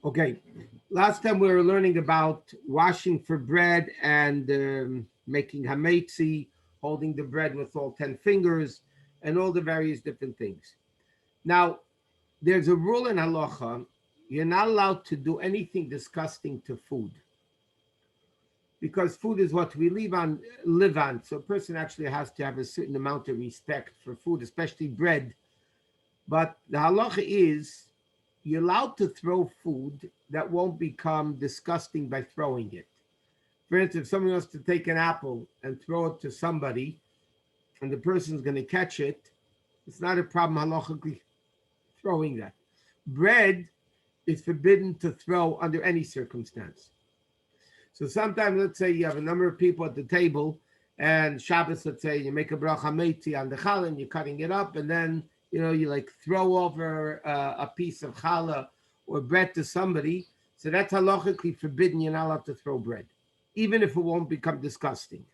Okay, last time we were learning about washing for bread and making hametzi, holding the bread with all 10 fingers, and all the various different things. Now, there's a rule in halacha, you're not allowed to do anything disgusting to food because food is what we live on. So a person actually has to have a certain amount of respect for food, especially bread. But the halacha is you're allowed to throw food that won't become disgusting by throwing it. For instance, if someone wants to take an apple and throw it to somebody and the person's going to catch it, it's not a problem halachically throwing that. Bread is forbidden to throw under any circumstance. So sometimes, let's say you have a number of people at the table, and Shabbos, let's say you make a bracha meitzi on the challah, and you're cutting it up, and then you like throw over a piece of challah or bread to somebody. So that's halachically forbidden. You're not allowed to throw bread, even if it won't become disgusting.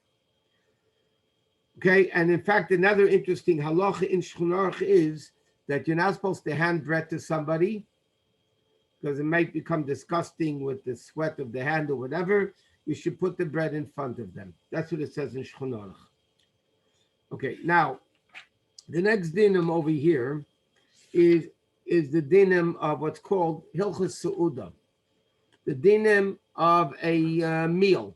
Okay, and in fact, another interesting halacha in Shulchan Aruch is that you're not supposed to hand bread to somebody because it might become disgusting with the sweat of the hand or whatever. You should put the bread in front of them. That's what it says in Shulchan Aruch. Okay, now the next dinim over here is the dinim of what's called Hilchos Seudah, the dinim of a meal.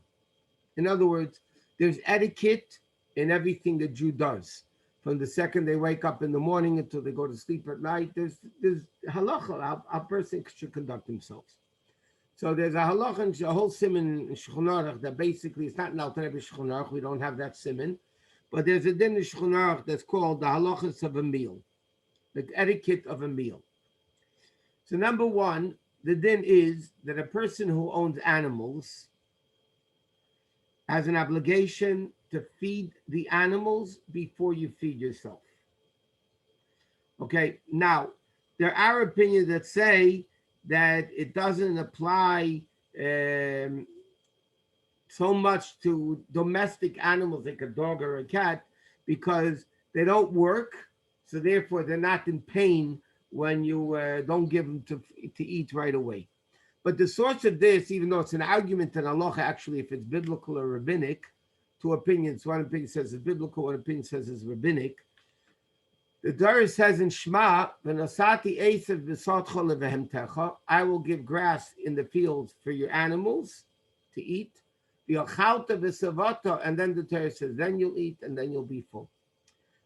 In other words, there's etiquette in everything the Jew does. From the second they wake up in the morning until they go to sleep at night, there's halacha, how a person should conduct themselves. So there's a halacha, a whole siman in Shulchan Aruch that basically, it's not in Alter Rebbe Shulchan Aruch, we don't have that siman, but there's a din in Shulchan Aruch that's called the halachas of a meal, the etiquette of a meal. So number one, the din is that a person who owns animals has an obligation to feed the animals before you feed yourself. Okay, now there are opinions that say that it doesn't apply so much to domestic animals like a dog or a cat because they don't work, so therefore they're not in pain when you don't give them to eat right away. But the source of this, even though it's an argument in halacha, actually, if it's biblical or rabbinic, two opinions. One opinion says it's biblical, one opinion says it's rabbinic. The Torah says in Shema, I will give grass in the fields for your animals to eat. And then the Torah says, then you'll eat and then you'll be full.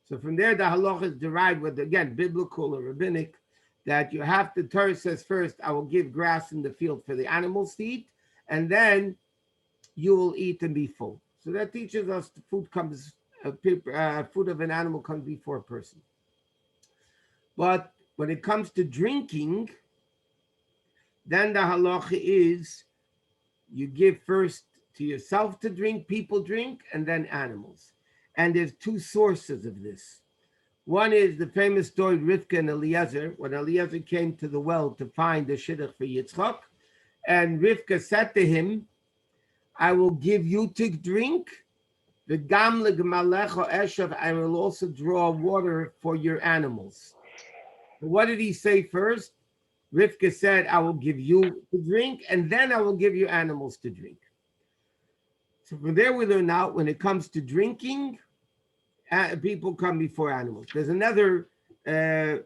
So from there, the halacha is derived with, again, biblical or rabbinic, that you have the Torah says first, I will give grass in the field for the animals to eat, and then you will eat and be full. So that teaches us the food of an animal comes before a person. But when it comes to drinking, then the halacha is you give first to yourself to drink, people drink, and then animals. And there's two sources of this. One is the famous story of Rivka and Eliezer, when Eliezer came to the well to find the shidduch for Yitzchak, and Rivka said to him, I will give you to drink, the gam legmalecha eshav, I will also draw water for your animals. But what did he say first? Rivka said, I will give you to drink, and then I will give you animals to drink. So from there we learn out when it comes to drinking, people come before animals. There's another pasuk.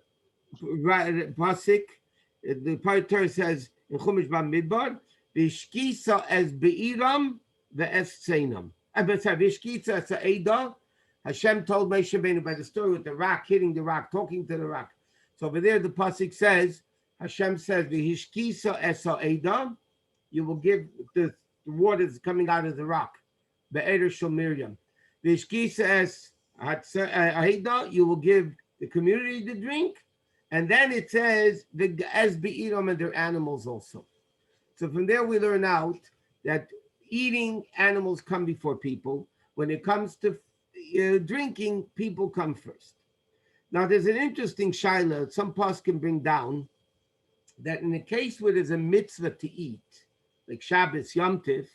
The Torah says in Chumash Bamidbar, "V'shkisa es beiram ve'es tzeinam." V'shkisa es ha'eda. Hashem told Moshe Rabbeinu by the story with the rock hitting the rock, talking to the rock. So over there, the pasuk says, Hashem says, "V'shkisa es ha'eda." You will give the water that's coming out of the rock. Be'eder shel Miriam. V'shkisa es you will give the community to drink, and then it says the as be'iram and their animals also. So from there we learn out that eating animals come before people. When it comes to drinking, people come first. Now there's an interesting shaila that some pastors can bring down that in the case where there's a mitzvah to eat, like Shabbos, Yom Tif,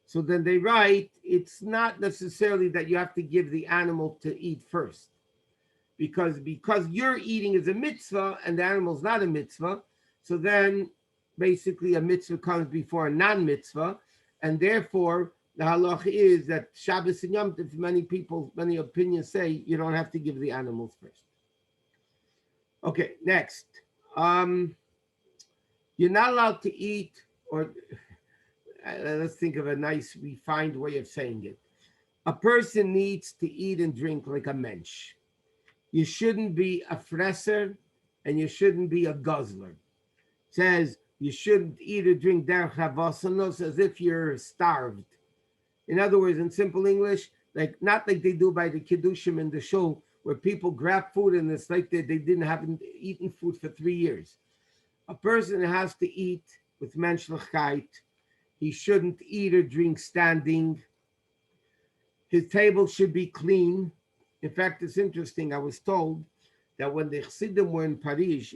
so then they write, it's not necessarily that you have to give the animal to eat first. Because you're eating is a mitzvah and the animal's not a mitzvah, so then basically a mitzvah comes before a non-mitzvah, and therefore the halacha is that Shabbos and Yom Tov, many opinions say you don't have to give the animals first. Okay, next. You're not allowed to eat, or let's think of a nice, refined way of saying it. A person needs to eat and drink like a mensch. You shouldn't be a fresser, and you shouldn't be a guzzler. It says you shouldn't eat or drink derech havasanos as if you're starved. In other words, in simple English, like not like they do by the kiddushim in the show, where people grab food and it's like they haven't eaten food for 3 years. A person has to eat with menschlichkeit. He shouldn't eat or drink standing. His table should be clean. In fact, it's interesting. I was told that when the Chassidim were in Paris,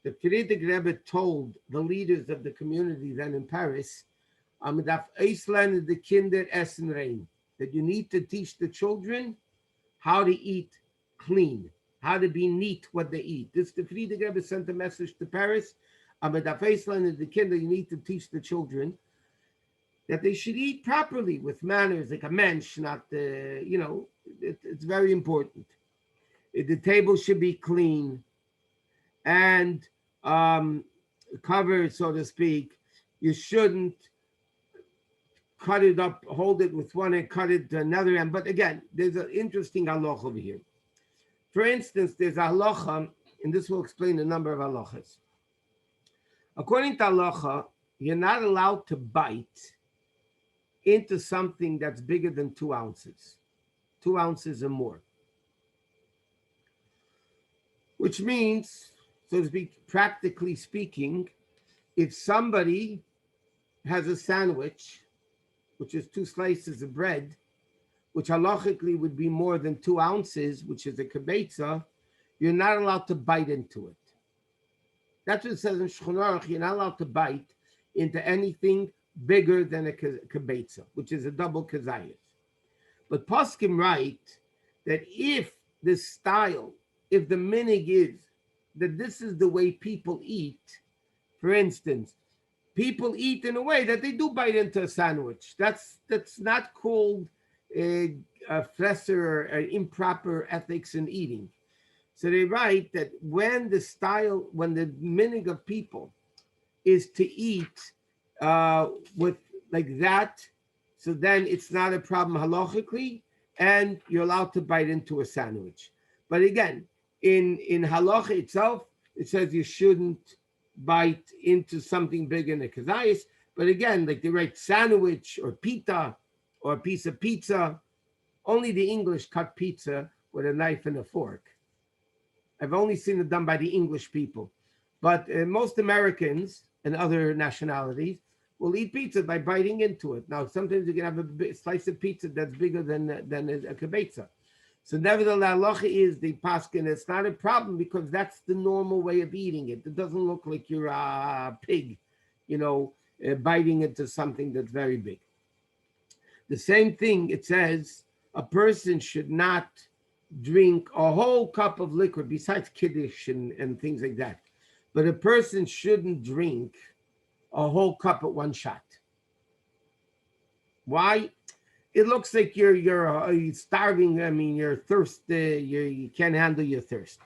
the Friedrich Rebbe told the leaders of the community then in Paris, the Kinder essen rein, that you need to teach the children how to eat clean, how to be neat what they eat. This the Friedrich Rebbe sent a message to Paris. The Kinder, you need to teach the children that they should eat properly with manners, like a mensch, not it's very important. The table should be clean and covered, so to speak. You shouldn't cut it up, hold it with one and cut it to another end. But again, there's an interesting halacha over here. For instance, there's a halacha, and this will explain a number of halachas. According to halacha, you're not allowed to bite into something that's bigger than 2 ounces, 2 ounces or more. Which means, so to speak, practically speaking, if somebody has a sandwich, which is 2 slices of bread, which halachically would be more than 2 ounces, which is a kibetza, you're not allowed to bite into it. That's what it says in Shulchan Aruch. You're not allowed to bite into anything bigger than a kibetza, which is a double kazayas. But poskim write that if the style, if the minig is that this is the way people eat, for instance, people eat in a way that they do bite into a sandwich. That's not called a fresser or improper ethics in eating. So they write that when the minig of people is to eat with like that, so then it's not a problem halachically, and you're allowed to bite into a sandwich. But again, in halacha itself, it says you shouldn't bite into something big in a kazayas. But again, like they write sandwich or pita or a piece of pizza, only the English cut pizza with a knife and a fork. I've only seen it done by the English people. But most Americans and other nationalities will eat pizza by biting into it. Now, sometimes you can have a slice of pizza that's bigger than a kibetza. So nevertheless, halacha is the paskin. It's not a problem because that's the normal way of eating it. It doesn't look like you're a pig, biting into something that's very big. The same thing, it says, a person should not drink a whole cup of liquid besides kiddush and things like that. But a person shouldn't drink a whole cup at one shot. Why? It looks like you're starving. I mean, you're thirsty. You can't handle your thirst.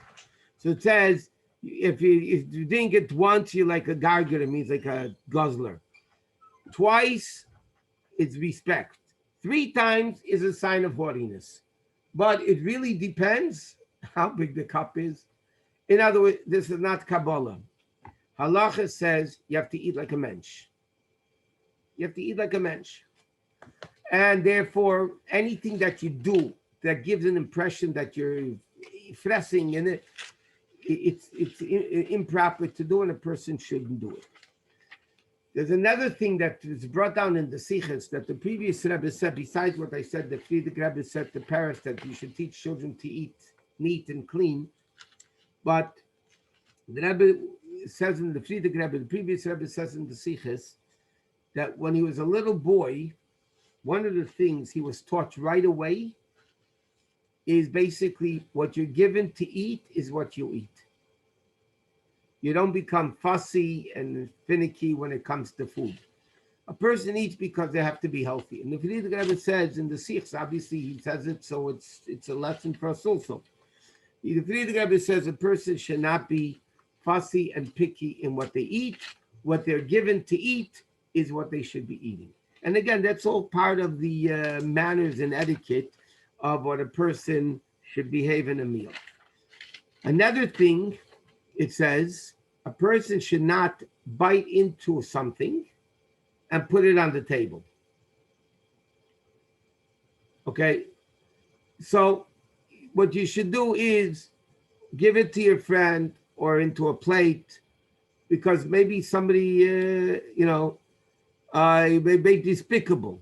So it says if you drink it once, you're like a gargler. It means like a guzzler. Twice, it's respect. 3 times is a sign of haughtiness. But it really depends how big the cup is. In other words, this is not Kabbalah. Halacha says you have to eat like a mensch. You have to eat like a mensch. And therefore, anything that you do that gives an impression that you're fressing in it, it's improper to do, and a person shouldn't do it. There's another thing that is brought down in the Sichos that the previous Rebbe said, besides what I said, the Friedrich Rebbe said to Paris that you should teach children to eat neat and clean. But the Rebbe says in the Friedrich Rebbe, the previous Rebbe says in the Sichos, that when he was a little boy, one of the things he was taught right away is basically what you're given to eat is what you eat. You don't become fussy and finicky when it comes to food. A person eats because they have to be healthy. And the Friedrich Rebbe says in the Sikhs, obviously he says it, so it's a lesson for us also. The Friedrich Rebbe says a person should not be fussy and picky in what they eat. What they're given to eat is what they should be eating. And again, that's all part of the manners and etiquette of what a person should behave in a meal. Another thing, it says, a person should not bite into something and put it on the table. Okay? So what you should do is give it to your friend or into a plate, because maybe somebody, may be despicable.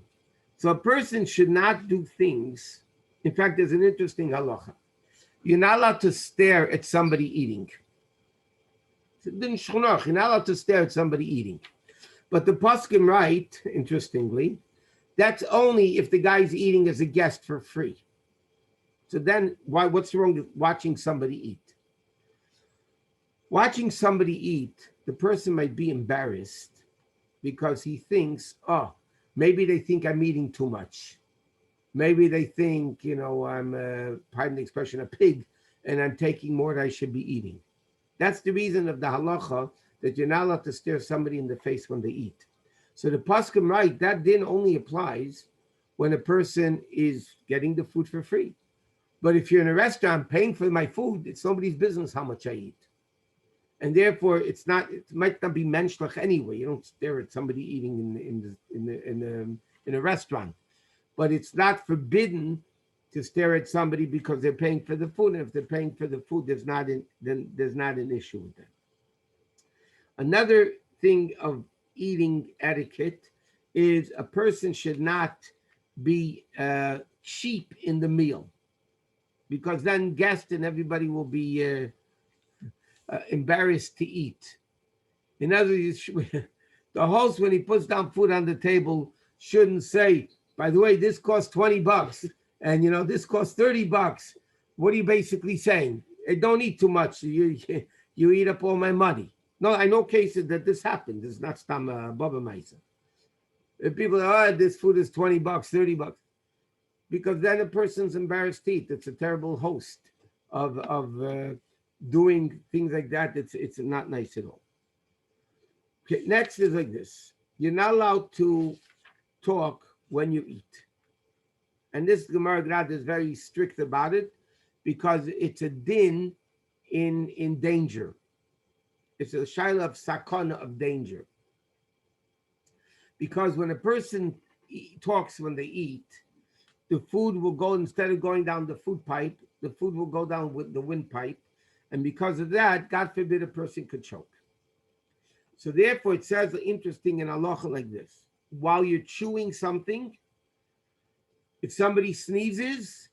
So a person should not do things. In fact, there's an interesting halacha. You're not allowed to stare at somebody eating. You're not allowed to stare at somebody eating. But the poskim write, interestingly, that's only if the guy's eating as a guest for free. So then, what's wrong with watching somebody eat? Watching somebody eat, the person might be embarrassed because he thinks, oh, maybe they think I'm eating too much. Maybe they think, I'm, pardon the expression, a pig, and I'm taking more than I should be eating. That's the reason of the halacha that you're not allowed to stare somebody in the face when they eat. So the poskim write that din only applies when a person is getting the food for free. But if you're in a restaurant paying for my food, it's nobody's business how much I eat. And therefore, it might not be menschlich anyway. You don't stare at somebody eating in a restaurant, but it's not forbidden to stare at somebody because they're paying for the food. And if they're paying for the food, there's not an issue with that. Another thing of eating etiquette is a person should not be cheap in the meal, because then guests and everybody will be embarrassed to eat. In other words, the host, when he puts down food on the table, shouldn't say, by the way, this costs $20 and this costs $30. What are you basically saying? Hey, don't eat too much. You eat up all my money. No, I know cases that this happened. This is not stam baba maisa. People are, this food is $20, $30, because then a person's embarrassed to eat. It's a terrible host of doing things like that. It's not nice at all. Okay, next is like this. You're not allowed to talk when you eat. And this Gemara Grad is very strict about it because it's a din in danger. It's a shaila of sakana, of danger. Because when a person talks when they eat, the food will go, instead of going down the food pipe, the food will go down with the windpipe. And because of that, God forbid, a person could choke. So therefore, it says interesting in halacha like this. While you're chewing something, if somebody sneezes,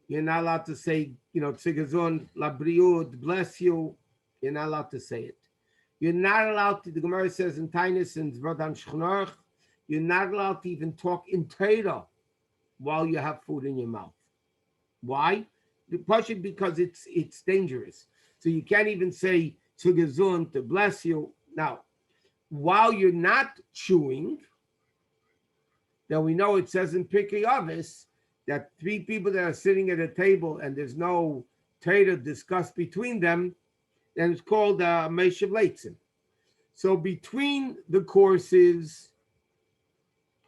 you're not allowed to say, tzigazon, labriud, bless you. You're not allowed to say it. You're not allowed to, the Gemara says in Tainus and Zvodan Shchnorch, you're not allowed to even talk in Torah while you have food in your mouth. Why? Because it's dangerous. So you can't even say tzigazon, to bless you. Now, while you're not chewing, then we know it says in Pirkei Avos that three people that are sitting at a table and there's no Torah discussed between them, then it's called Meishav Leitzin. So between the courses,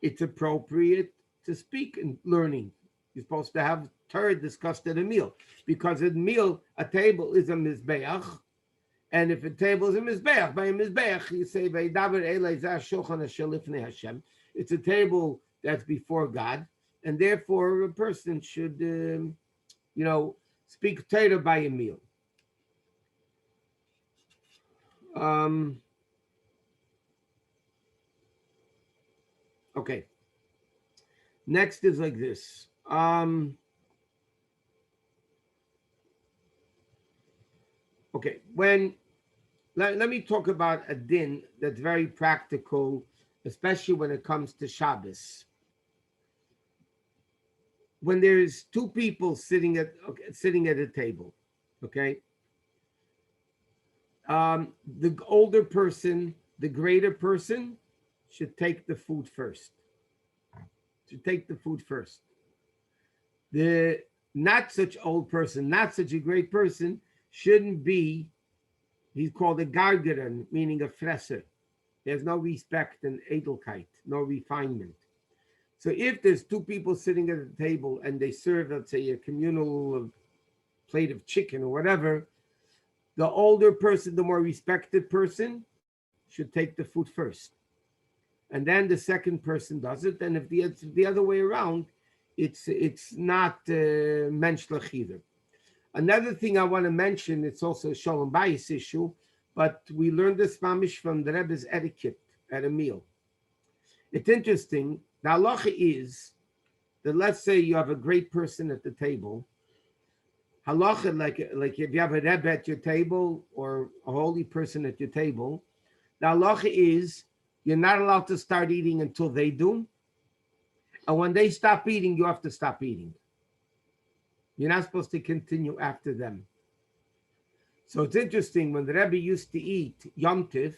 it's appropriate to speak and learning. You're supposed to have Torah discussed at a meal, because at a meal, a table is a mizbeach. And if a table is a mizbeach, by a mizbeach, you say, it's a table that's before God, and therefore a person should, speak Torah by a meal. Okay. Next is like this. Okay, let me talk about a din that's very practical, especially when it comes to Shabbos. When there's two people sitting at a table, okay, The older person, the greater person, should take the food first. Should take the food first. The not such old person, not such a great person, shouldn't be. He's called a gargeren, meaning a fresser. There's no respect and edelkeit, no refinement. So if there's two people sitting at a table and they serve, let's say, a communal plate of chicken or whatever, the older person, the more respected person, should take the food first. And then the second person does it. And if it's the other way around, it's not menschlich either. Another thing I want to mention, it's also a shalom bayis issue, but we learned this mamish from the Rebbe's etiquette at a meal. It's interesting. The halacha is that, let's say you have a great person at the table. Halacha, like if you have a Rebbe at your table or a holy person at your table, the halacha is you're not allowed to start eating until they do. And when they stop eating, you have to stop eating. You're not supposed to continue after them. So it's interesting, when the Rebbe used to eat Yom Tif,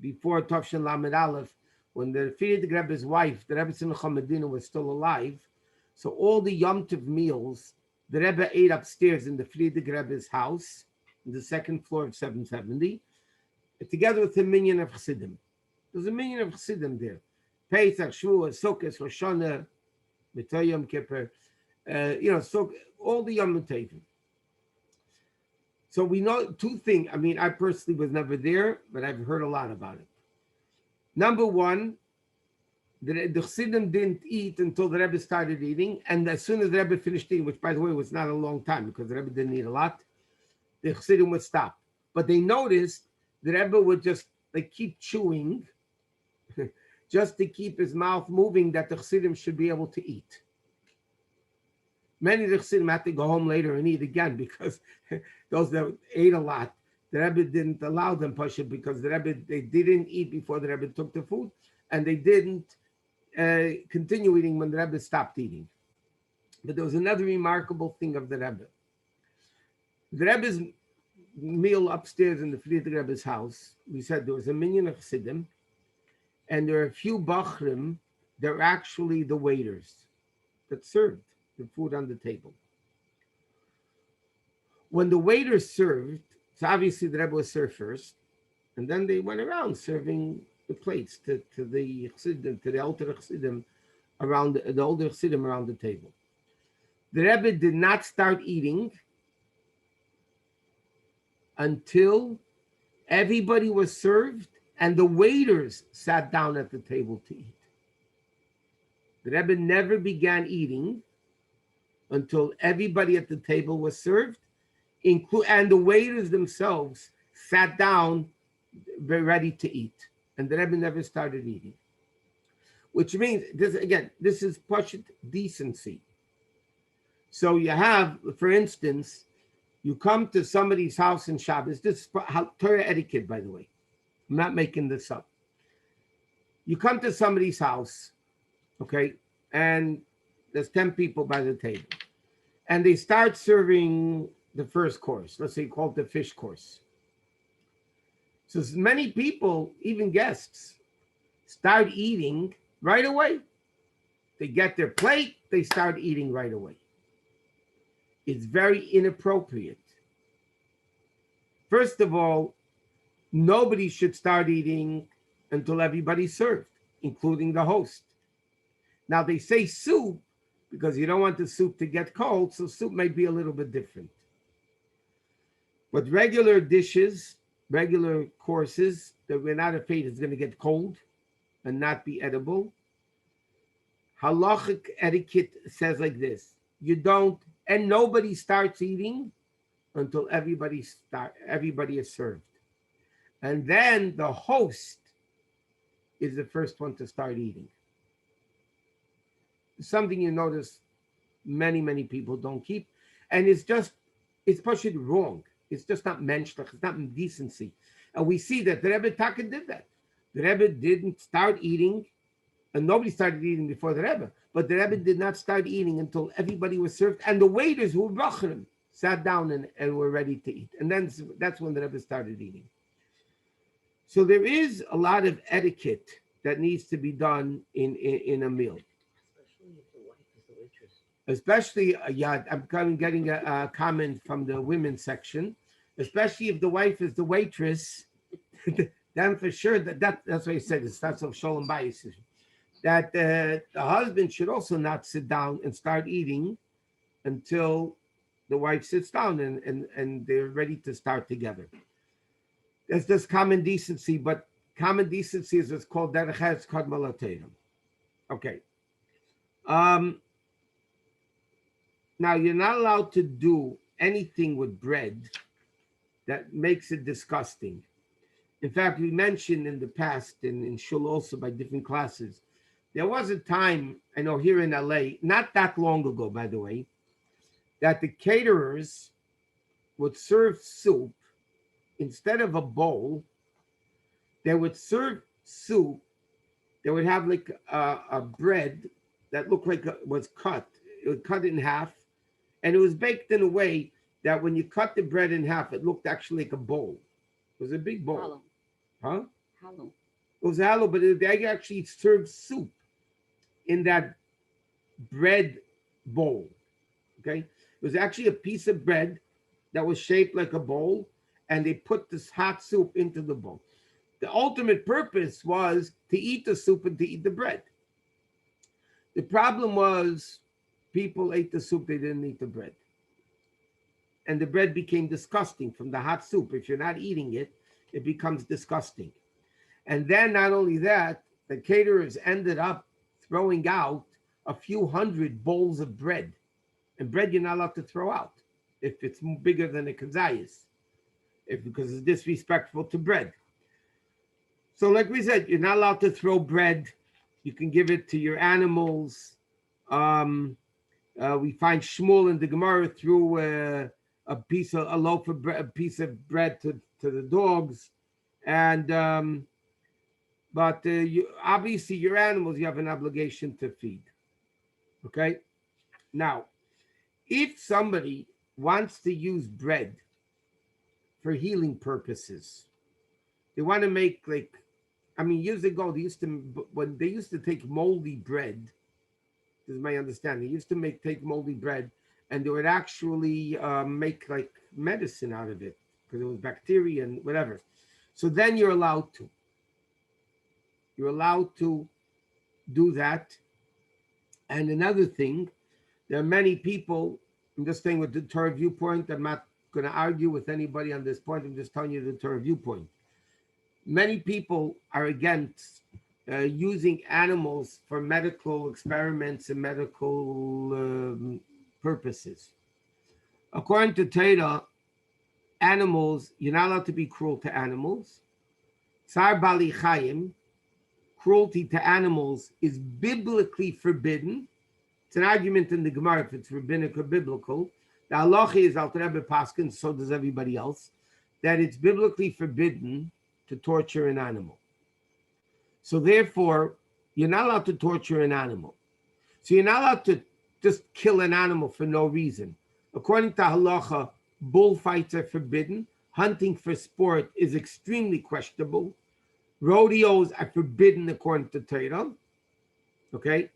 before Tovshin Lamed Aleph, when the Frierdiker Rebbe's wife, the Rebbe Simcha Medina, was still alive, so all the Yom Tif meals, the Rebbe ate upstairs in the Frierdiker Rebbe's house, in the second floor of 770, together with a minyan of Chassidim. There's a minyan of Chassidim there. Pesach, Shavuot, Sukkot, Rosh Hashanah, Mitzvah Yom Kippur, so all the Yom Tovim. So we know two things. I mean, I personally was never there, but I've heard a lot about it. Number one, the Chassidim didn't eat until the Rebbe started eating, and as soon as the Rebbe finished eating, which by the way was not a long time because the Rebbe didn't eat a lot, the Chassidim would stop. But they noticed the Rebbe would just keep chewing, just to keep his mouth moving, that the Chassidim should be able to eat. Many of the Chassidim had to go home later and eat again because those that ate a lot, the Rebbe didn't allow them push it because the Rebbe, they didn't eat before the Rebbe took the food, and they didn't continue eating when the Rebbe stopped eating. But there was another remarkable thing of the Rebbe. The Rebbe's meal upstairs in the Frierdiker Rebbe's house, we said there was a minyan of Chassidim, and there are a few bachrim that are actually the waiters that served the food on the table. When the waiters served, so obviously the Rebbe was served first, and then they went around serving the plates to the Chassidim, to the older Chassidim around the older Chassidim around the table. The Rebbe did not start eating until everybody was served and the waiters sat down at the table to eat. The Rebbe never began eating until everybody at the table was served, and the waiters themselves sat down ready to eat. And the Rebbe never started eating. Which means, this is Pashut decency. So you have, for instance, you come to somebody's house in Shabbos. This is Torah etiquette, by the way. I'm not making this up. You come to somebody's house, okay, and there's 10 people by the table. And they start serving the first course. Let's say called the fish course. So many people, even guests, start eating right away. They get their plate, they start eating right away. It's very inappropriate. First of all, nobody should start eating until everybody's served, including the host. Now they say soup because you don't want the soup to get cold, so soup may be a little bit different. But regular dishes, regular courses that we're not afraid is going to get cold and not be edible. Halachic etiquette says like this: and nobody starts eating until everybody is served. And then the host is the first one to start eating. Something you notice many people don't keep. And it's pushing wrong. It's just not menschlich. It's not decency. And we see that the Rebbe Taka did that. The Rebbe didn't start eating, and nobody started eating before the Rebbe. But the Rebbe did not start eating until everybody was served, and the waiters who were bachrim sat down and were ready to eat. And then that's when the Rebbe started eating. So there is a lot of etiquette that needs to be done in a meal. Especially if the wife is the waitress. Especially, yeah, I'm kind of getting a comment from the women's section. Especially if the wife is the waitress, then for sure that's what he said. It starts off Sholem Bayis. That the husband should also not sit down and start eating until the wife sits down and they're ready to start together. That's just common decency, but common decency is what's called derech kadma l'Torah. Okay. Um, Now you're not allowed to do anything with bread that makes it disgusting. In fact, we mentioned in the past in shul also by different classes, there was a time, I know here in LA, not that long ago, by the way, that the caterers would serve soup instead of a bowl. They would serve soup. They would have like a bread that looked like it was cut. It would cut it in half, and it was baked in a way that when you cut the bread in half, it looked actually like a bowl. It was a big bowl. Hollow. Huh? Hollow. It was hollow, but they actually served soup in that bread bowl. Okay? It was actually a piece of bread that was shaped like a bowl, and they put this hot soup into the bowl. The ultimate purpose was to eat the soup and to eat the bread. The problem was people ate the soup, they didn't eat the bread. And the bread became disgusting from the hot soup. If you're not eating it, it becomes disgusting. And then not only that, the caterers ended up throwing out a few hundred bowls of bread. And bread you're not allowed to throw out if it's bigger than a kazayas, because it's disrespectful to bread. So like we said, you're not allowed to throw bread. You can give it to your animals. We find Shmuel in the Gemara threw a loaf of bread, a piece of bread to the dogs, and but obviously your animals you have an obligation to feed. Okay, now if somebody wants to use bread for healing purposes, they want to make like, I mean, years ago when they used to take moldy bread. This is my understanding. They used to take moldy bread, and they would actually make like medicine out of it because it was bacteria and whatever. So then you're allowed to. You're allowed to do that. And another thing, there are many people. I'm just saying with the Torah viewpoint. I'm not going to argue with anybody on this point. I'm just telling you the Torah viewpoint. Many people are against using animals for medical experiments and medical purposes. According to Torah, animals, you're not allowed to be cruel to animals. Tsar Bali Chaim, cruelty to animals is biblically forbidden. It's an argument in the Gemara if it's rabbinic or biblical. The halacha is Alter Rebbe Paskin, so does everybody else, that it's biblically forbidden to torture an animal. So therefore, you're not allowed to torture an animal. So you're not allowed to just kill an animal for no reason. According to halacha, bullfights are forbidden. Hunting for sport is extremely questionable. Rodeos are forbidden according to Torah. Okay?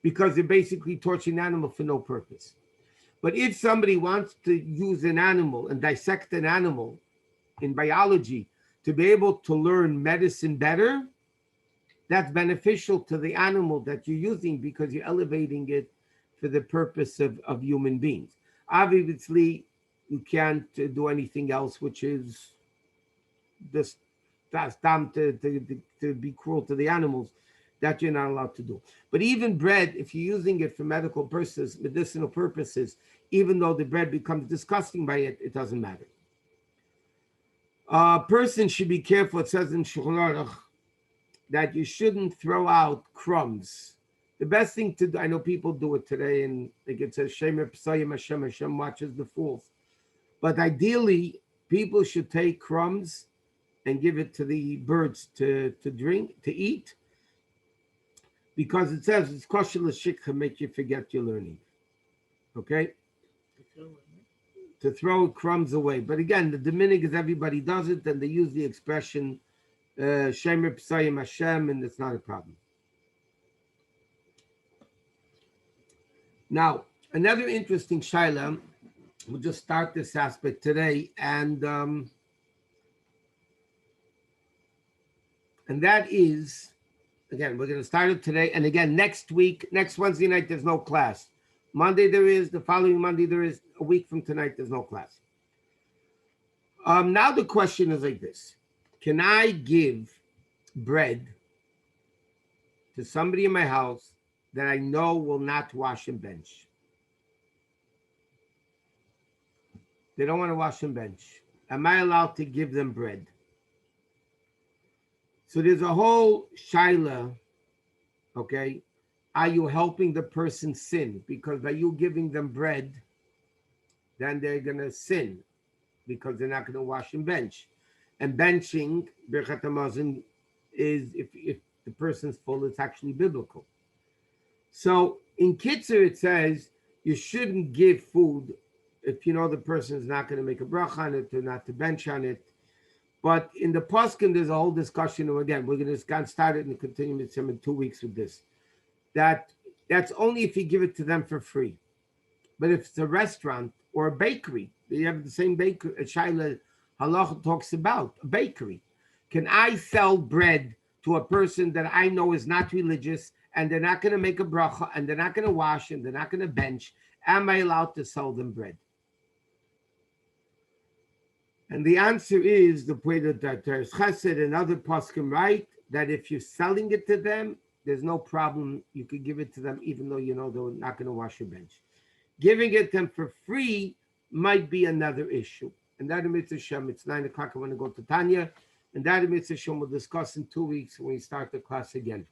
Because they're basically torturing an animal for no purpose. But if somebody wants to use an animal and dissect an animal in biology to be able to learn medicine better, that's beneficial to the animal that you're using because you're elevating it for the purpose of human beings. Obviously, you can't do anything else, which is just that's time to be cruel to the animals. That you're not allowed to do. But even bread, if you're using it for medical purposes, medicinal purposes, even though the bread becomes disgusting by it, it doesn't matter. A person should be careful. It says in Shulchan Aruch that you shouldn't throw out crumbs. The best thing to do, I know people do it today, and like it says, Shemer P'sayim Hashem, Hashem watches the fools. But ideally, people should take crumbs and give it to the birds to drink, to eat, because it says it's kosher l'shikha, make you forget your learning. Okay? to throw crumbs away. But again, the Dominicans, everybody does it, and they use the expression Shemer P'sayim Hashem, and it's not a problem. Now, another interesting shaila, we'll just start this aspect today, and that is, again, we're going to start it today, and again, next week, next Wednesday night, there's no class. Monday there is, the following Monday there is, a week from tonight, there's no class. Now the question is like this. Can I give bread to somebody in my house that I know will not wash and bench? They don't want to wash and bench. Am I allowed to give them bread? So there's a whole shaila, okay? Are you helping the person sin? Because by you giving them bread, then they're going to sin because they're not going to wash and bench. And benching, Birchat HaMazon, is if the person's full, it's actually biblical. So in Kitzur, it says you shouldn't give food if you know the person is not going to make a bracha on it or not to bench on it. But in the Poskim, there's a whole discussion. And again, we're going to start it and continue with him in 2 weeks with this. That's only if you give it to them for free. But if it's a restaurant or a bakery, you have the same bakery, Shaila Halacha talks about, a bakery. Can I sell bread to a person that I know is not religious and they're not going to make a bracha and they're not going to wash and they're not going to bench? Am I allowed to sell them bread? And the answer is the way that Teres Chesed and other poskim write that if you're selling it to them, there's no problem. You could give it to them even though you know they're not going to wash your bench. Giving it to them for free might be another issue. And that Mitzvah Shem, it's 9 o'clock. I want to go to Tanya. And that Mitzvah Shem we'll discuss in 2 weeks when we start the class again.